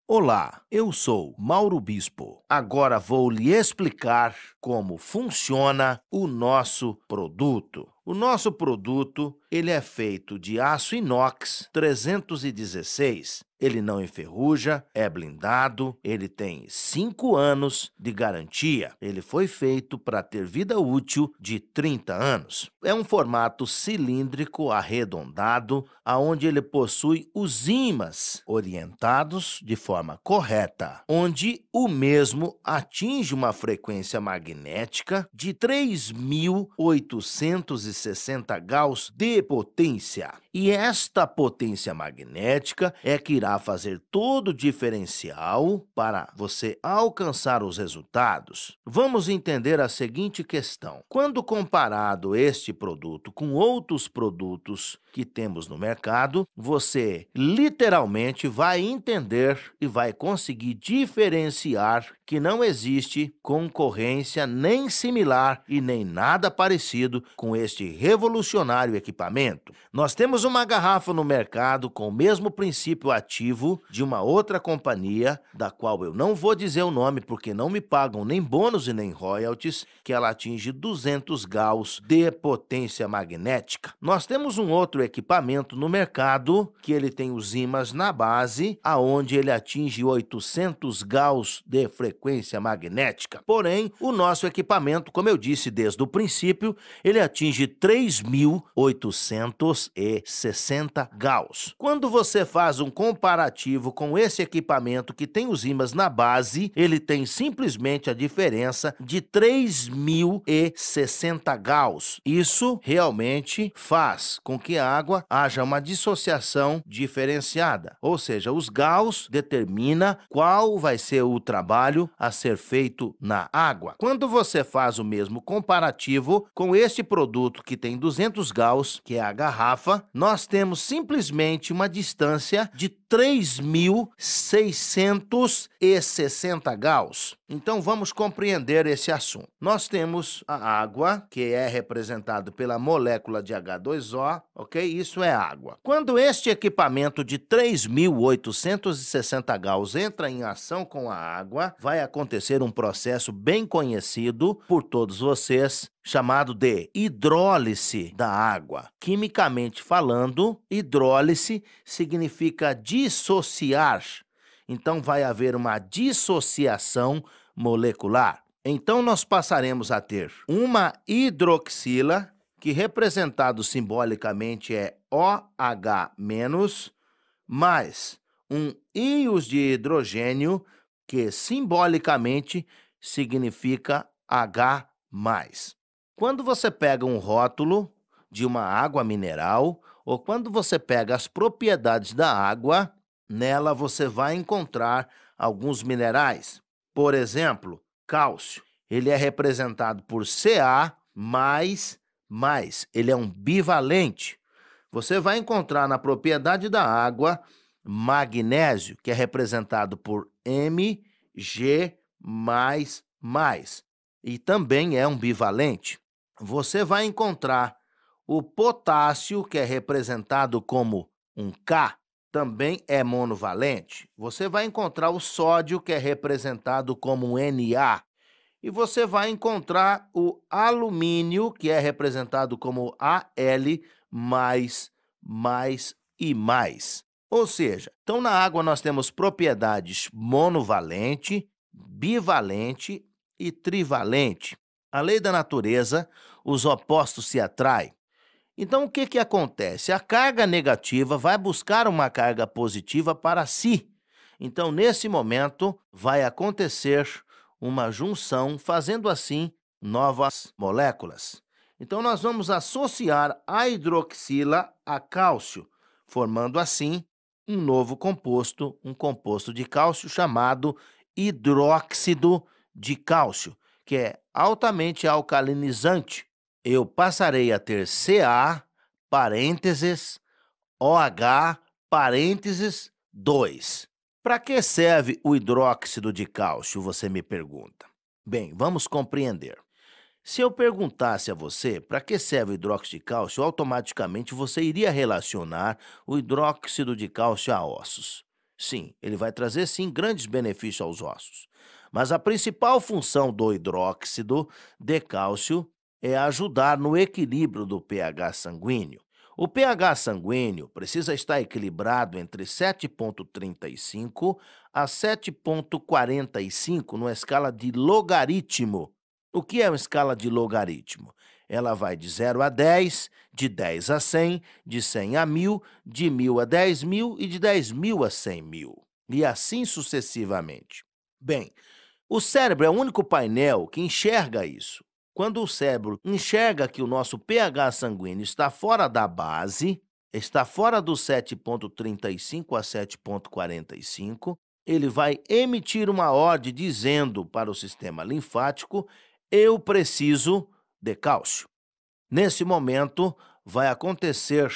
Olá, eu sou Mauro Bispo. Agora vou lhe explicar como funciona o nosso produto. O nosso produto, ele é feito de aço inox 316. Ele não enferruja, é blindado, ele tem 5 anos de garantia. Ele foi feito para ter vida útil de 30 anos. É um formato cilíndrico arredondado, aonde ele possui os ímãs orientados de forma correta, onde o mesmo atinge uma frequência magnética de 3.860 Gauss de potência. E esta potência magnética é que irá fazer todo o diferencial para você alcançar os resultados. Vamos entender a seguinte questão: quando comparado este produto com outros produtos que temos no mercado, você literalmente vai entender e vai conseguir diferenciar que não existe concorrência nem similar e nem nada parecido com este revolucionário equipamento. Nós temos uma garrafa no mercado com o mesmo princípio ativo de uma outra companhia, da qual eu não vou dizer o nome porque não me pagam nem bônus e nem royalties, que ela atinge 200 Gauss de potência magnética. Nós temos um outro equipamento no mercado que ele tem os ímãs na base, aonde ele atinge 800 Gauss de frequência magnética. Porém, o nosso equipamento, como eu disse desde o princípio, ele atinge 3.860 Gauss. Quando você faz um comparativo com esse equipamento que tem os ímãs na base, ele tem simplesmente a diferença de 3.060 Gauss. Isso realmente faz com que a água haja uma dissociação diferenciada, ou seja, os Gauss determina qual vai ser o trabalho a ser feito na água. Quando você faz o mesmo comparativo com este produto que tem 200 Gauss, que é a garrafa, nós temos simplesmente uma distância de 3.660 Gauss. Então vamos compreender esse assunto. Nós temos a água, que é representada pela molécula de H2O, ok? Isso é água. Quando este equipamento de 3.860 Gauss entra em ação com a água, vai acontecer um processo bem conhecido por todos vocês, chamado de hidrólise da água. Quimicamente falando, hidrólise significa dissociar. Então, vai haver uma dissociação molecular. Então, nós passaremos a ter uma hidroxila, que representado simbolicamente é OH-, mais um íons de hidrogênio, que simbolicamente significa H+. Quando você pega um rótulo de uma água mineral, ou quando você pega as propriedades da água, nela você vai encontrar alguns minerais. Por exemplo, cálcio. Ele é representado por Ca++. Ele é um bivalente. Você vai encontrar na propriedade da água magnésio, que é representado por Mg++. E também é um bivalente. Você vai encontrar o potássio, que é representado como um K, também é monovalente. Você vai encontrar o sódio, que é representado como um Na. E você vai encontrar o alumínio, que é representado como Al++. Ou seja, então na água nós temos propriedades monovalente, bivalente e trivalente. A lei da natureza, os opostos se atraem. Então, o que acontece? A carga negativa vai buscar uma carga positiva para si. Então, nesse momento, vai acontecer uma junção, fazendo assim novas moléculas. Então, nós vamos associar a hidroxila a cálcio, formando assim um novo composto, um composto de cálcio chamado hidróxido de cálcio, que é altamente alcalinizante. Eu passarei a ter Ca, parênteses, OH, parênteses, 2. Para que serve o hidróxido de cálcio, você me pergunta? Bem, vamos compreender. Se eu perguntasse a você para que serve o hidróxido de cálcio, automaticamente você iria relacionar o hidróxido de cálcio a ossos. Sim, ele vai trazer sim grandes benefícios aos ossos. Mas a principal função do hidróxido de cálcio é ajudar no equilíbrio do pH sanguíneo. O pH sanguíneo precisa estar equilibrado entre 7,35 a 7,45 numa escala de logaritmo. O que é uma escala de logaritmo? Ela vai de 0 a 10, de 10 a 100, de 100 a 1000, de 1000 a 10.000 e de 10.000 a 100.000. E assim sucessivamente. Bem, o cérebro é o único painel que enxerga isso. Quando o cérebro enxerga que o nosso pH sanguíneo está fora da base, está fora do 7,35 a 7,45, ele vai emitir uma ordem dizendo para o sistema linfático: eu preciso de cálcio. Nesse momento, vai acontecer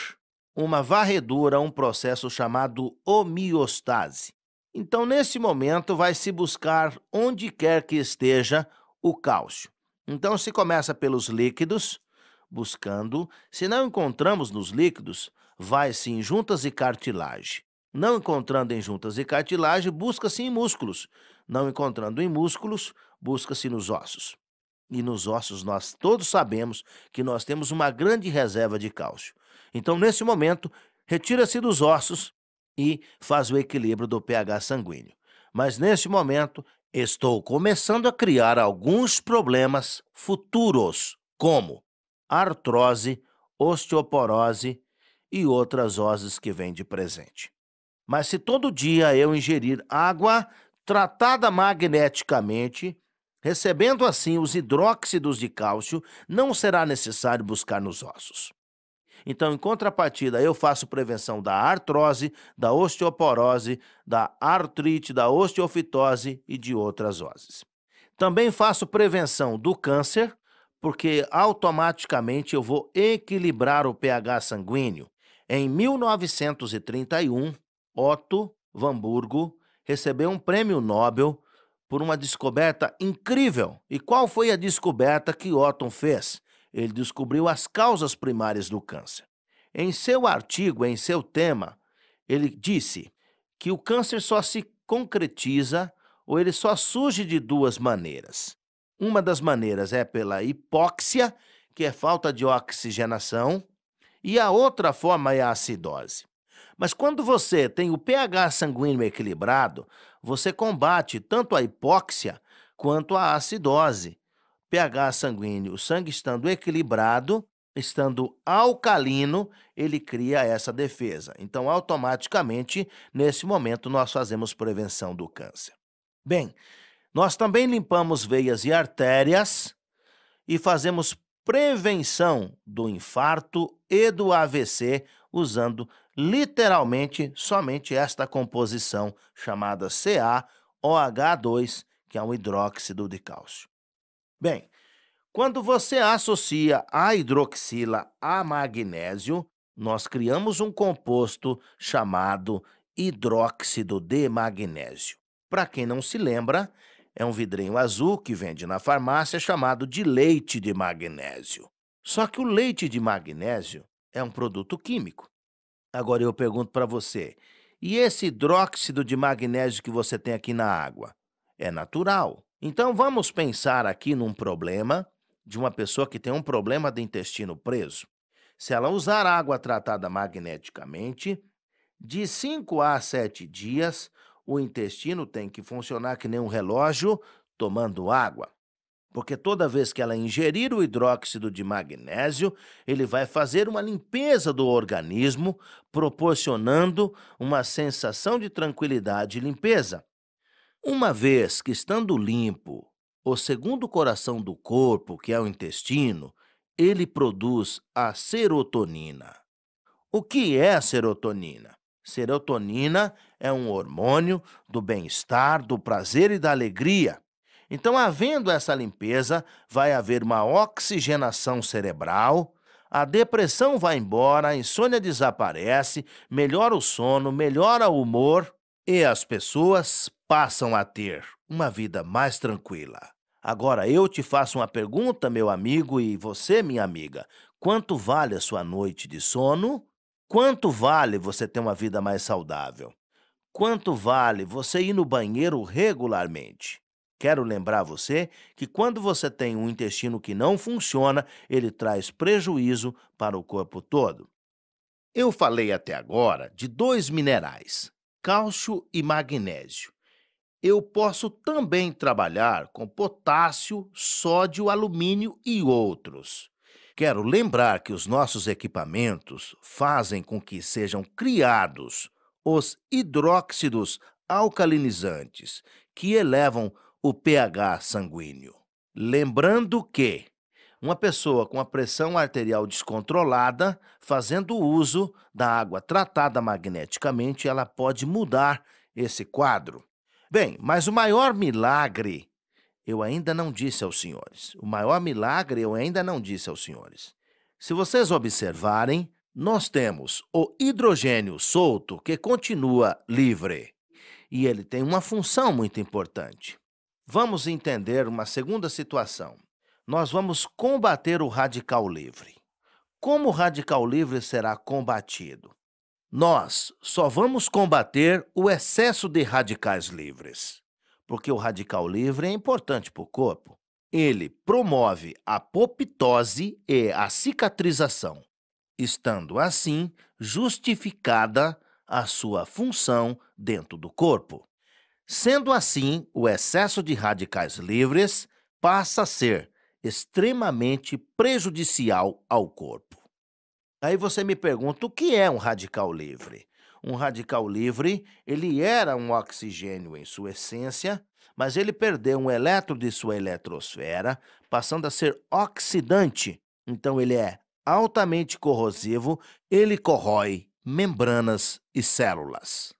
uma varredura, um processo chamado homeostase. Então, nesse momento, vai se buscar onde quer que esteja o cálcio. Então, se começa pelos líquidos, buscando. Se não encontramos nos líquidos, vai-se em juntas e cartilagem. Não encontrando em juntas e cartilagem, busca-se em músculos. Não encontrando em músculos, busca-se nos ossos. E nos ossos nós todos sabemos que nós temos uma grande reserva de cálcio. Então, nesse momento, retira-se dos ossos e faz o equilíbrio do pH sanguíneo. Mas, neste momento, estou começando a criar alguns problemas futuros, como artrose, osteoporose e outras oses que vêm de presente. Mas se todo dia eu ingerir água tratada magneticamente, recebendo assim os hidróxidos de cálcio, não será necessário buscar nos ossos. Então, em contrapartida, eu faço prevenção da artrose, da osteoporose, da artrite, da osteofitose e de outras oses. Também faço prevenção do câncer, porque automaticamente eu vou equilibrar o pH sanguíneo. Em 1931, Otto Warburg recebeu um prêmio Nobel por uma descoberta incrível. E qual foi a descoberta que Otto fez? Ele descobriu as causas primárias do câncer. Em seu artigo, em seu tema, ele disse que o câncer só se concretiza ou ele só surge de duas maneiras. Uma das maneiras é pela hipóxia, que é falta de oxigenação, e a outra forma é a acidose. Mas quando você tem o pH sanguíneo equilibrado, você combate tanto a hipóxia quanto a acidose. pH sanguíneo, o sangue estando equilibrado, estando alcalino, ele cria essa defesa. Então, automaticamente, nesse momento, nós fazemos prevenção do câncer. Bem, nós também limpamos veias e artérias e fazemos prevenção do infarto e do AVC usando literalmente somente esta composição chamada CaOH2, que é um hidróxido de cálcio. Bem, quando você associa a hidroxila a magnésio, nós criamos um composto chamado hidróxido de magnésio. Para quem não se lembra, é um vidrinho azul que vende na farmácia chamado de leite de magnésio. Só que o leite de magnésio é um produto químico. Agora eu pergunto para você, e esse hidróxido de magnésio que você tem aqui na água? É natural. Então vamos pensar aqui num problema de uma pessoa que tem um problema de intestino preso. Se ela usar água tratada magneticamente, de 5 a 7 dias, o intestino tem que funcionar que nem um relógio tomando água. Porque toda vez que ela ingerir o hidróxido de magnésio, ele vai fazer uma limpeza do organismo, proporcionando uma sensação de tranquilidade e limpeza. Uma vez que estando limpo, o segundo coração do corpo, que é o intestino, ele produz a serotonina. O que é a serotonina? Serotonina é um hormônio do bem-estar, do prazer e da alegria. Então, havendo essa limpeza, vai haver uma oxigenação cerebral, a depressão vai embora, a insônia desaparece, melhora o sono, melhora o humor e as pessoas passam a ter uma vida mais tranquila. Agora, eu te faço uma pergunta, meu amigo, e você, minha amiga. Quanto vale a sua noite de sono? Quanto vale você ter uma vida mais saudável? Quanto vale você ir no banheiro regularmente? Quero lembrar você que quando você tem um intestino que não funciona, ele traz prejuízo para o corpo todo. Eu falei até agora de dois minerais, cálcio e magnésio. Eu posso também trabalhar com potássio, sódio, alumínio e outros. Quero lembrar que os nossos equipamentos fazem com que sejam criados os hidróxidos alcalinizantes, que elevam o pH sanguíneo. Lembrando que uma pessoa com a pressão arterial descontrolada, fazendo uso da água tratada magneticamente, ela pode mudar esse quadro. Bem, mas o maior milagre eu ainda não disse aos senhores. O maior milagre eu ainda não disse aos senhores. Se vocês observarem, nós temos o hidrogênio solto que continua livre e ele tem uma função muito importante. Vamos entender uma segunda situação. Nós vamos combater o radical livre. Como o radical livre será combatido? Nós só vamos combater o excesso de radicais livres, porque o radical livre é importante para o corpo. Ele promove a apoptose e a cicatrização, estando assim justificada a sua função dentro do corpo. Sendo assim, o excesso de radicais livres passa a ser extremamente prejudicial ao corpo. Aí você me pergunta, o que é um radical livre? Um radical livre, ele era um oxigênio em sua essência, mas ele perdeu um elétron de sua eletrosfera, passando a ser oxidante. Então ele é altamente corrosivo, ele corrói membranas e células.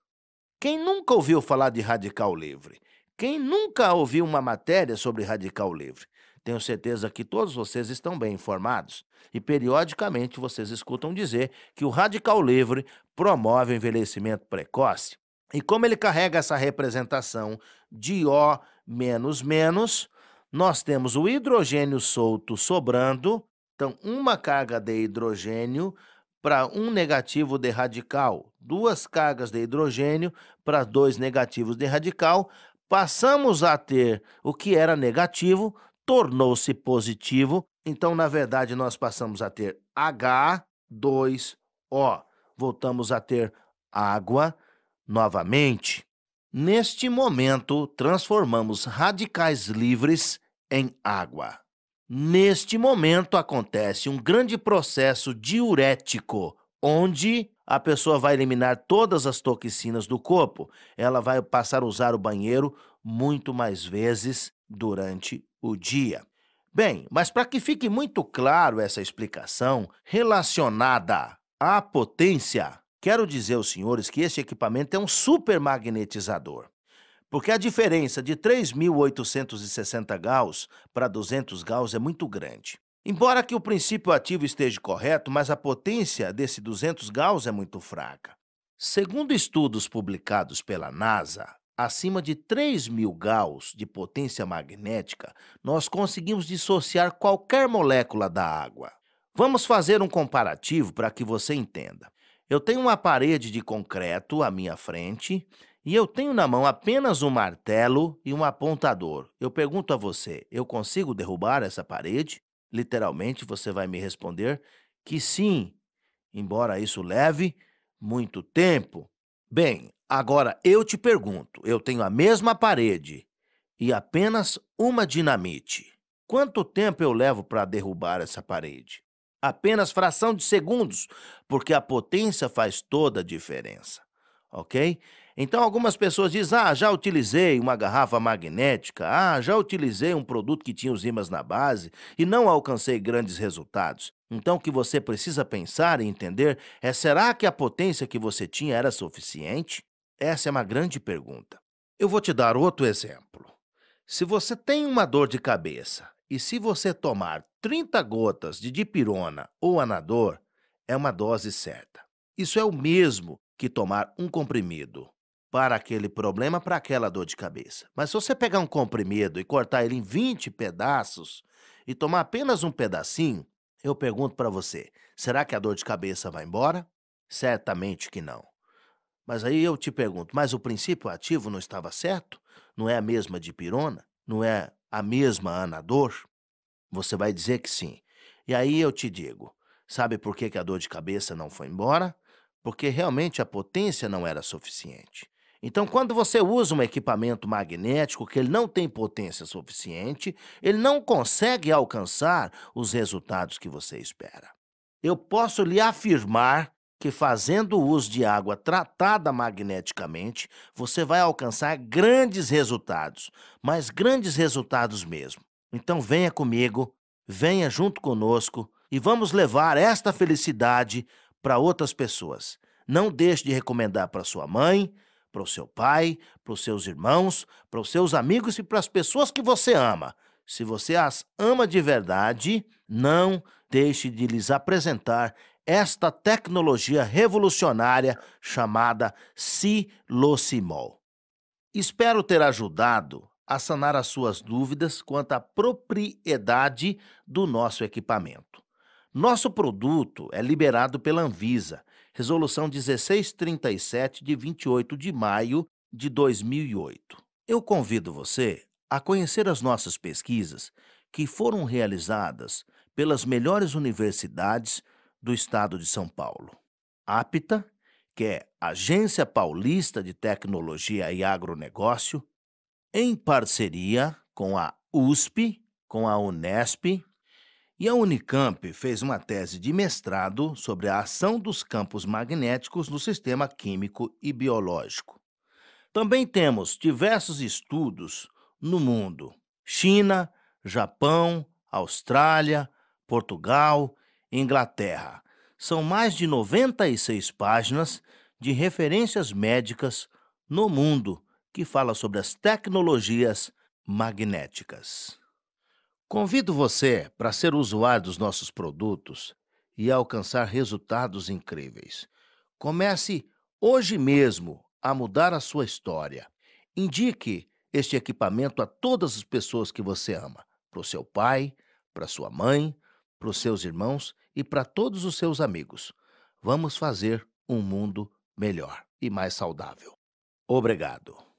Quem nunca ouviu falar de radical livre? Quem nunca ouviu uma matéria sobre radical livre? Tenho certeza que todos vocês estão bem informados e periodicamente vocês escutam dizer que o radical livre promove o envelhecimento precoce. E como ele carrega essa representação de O menos menos, nós temos o hidrogênio solto sobrando, então uma carga de hidrogênio para um negativo de radical, duas cargas de hidrogênio para dois negativos de radical, passamos a ter o que era negativo, tornou-se positivo, então, na verdade, nós passamos a ter H2O. Voltamos a ter água novamente. Neste momento, transformamos radicais livres em água. Neste momento, acontece um grande processo diurético, onde a pessoa vai eliminar todas as toxinas do corpo. Ela vai passar a usar o banheiro muito mais vezes durante o dia. Bem, mas para que fique muito claro essa explicação relacionada à potência, quero dizer aos senhores que este equipamento é um supermagnetizador. Porque a diferença de 3.860 Gauss para 200 Gauss é muito grande. Embora que o princípio ativo esteja correto, mas a potência desse 200 Gauss é muito fraca. Segundo estudos publicados pela NASA, acima de 3.000 Gauss de potência magnética, nós conseguimos dissociar qualquer molécula da água. Vamos fazer um comparativo para que você entenda. Eu tenho uma parede de concreto à minha frente e eu tenho na mão apenas um martelo e um apontador. Eu pergunto a você, eu consigo derrubar essa parede? Literalmente, você vai me responder que sim, embora isso leve muito tempo. Bem, agora eu te pergunto, eu tenho a mesma parede e apenas uma dinamite. Quanto tempo eu levo para derrubar essa parede? Apenas fração de segundos, porque a potência faz toda a diferença, ok? Então, algumas pessoas dizem, já utilizei uma garrafa magnética, já utilizei um produto que tinha os ímãs na base e não alcancei grandes resultados. Então, o que você precisa pensar e entender é, será que a potência que você tinha era suficiente? Essa é uma grande pergunta. Eu vou te dar outro exemplo. Se você tem uma dor de cabeça e se você tomar 30 gotas de dipirona ou anador, é uma dose certa. Isso é o mesmo que tomar um comprimido para aquele problema, para aquela dor de cabeça. Mas se você pegar um comprimido e cortar ele em 20 pedaços e tomar apenas um pedacinho, eu pergunto para você, será que a dor de cabeça vai embora? Certamente que não. Mas aí eu te pergunto, mas o princípio ativo não estava certo? Não é a mesma dipirona? Não é a mesma anador? Você vai dizer que sim. E aí eu te digo, sabe por que que a dor de cabeça não foi embora? Porque realmente a potência não era suficiente. Então, quando você usa um equipamento magnético que ele não tem potência suficiente, ele não consegue alcançar os resultados que você espera. Eu posso lhe afirmar que fazendo uso de água tratada magneticamente, você vai alcançar grandes resultados, mas grandes resultados mesmo. Então venha comigo, venha junto conosco e vamos levar esta felicidade para outras pessoas. Não deixe de recomendar para sua mãe, para o seu pai, para os seus irmãos, para os seus amigos e para as pessoas que você ama. Se você as ama de verdade, não deixe de lhes apresentar esta tecnologia revolucionária chamada Silocimol. Espero ter ajudado a sanar as suas dúvidas quanto à propriedade do nosso equipamento. Nosso produto é liberado pela Anvisa, Resolução 1637 de 28 de maio de 2008. Eu convido você a conhecer as nossas pesquisas que foram realizadas pelas melhores universidades do estado de São Paulo. APTA, que é Agência Paulista de Tecnologia e Agronegócio, em parceria com a USP, com a Unesp, e a Unicamp fez uma tese de mestrado sobre a ação dos campos magnéticos no sistema químico e biológico. Também temos diversos estudos no mundo: China, Japão, Austrália, Portugal, Inglaterra. São mais de 96 páginas de referências médicas no mundo que fala sobre as tecnologias magnéticas. Convido você para ser usuário dos nossos produtos e alcançar resultados incríveis. Comece hoje mesmo a mudar a sua história. Indique este equipamento a todas as pessoas que você ama, para o seu pai, para sua mãe, para os seus irmãos e para todos os seus amigos. Vamos fazer um mundo melhor e mais saudável. Obrigado.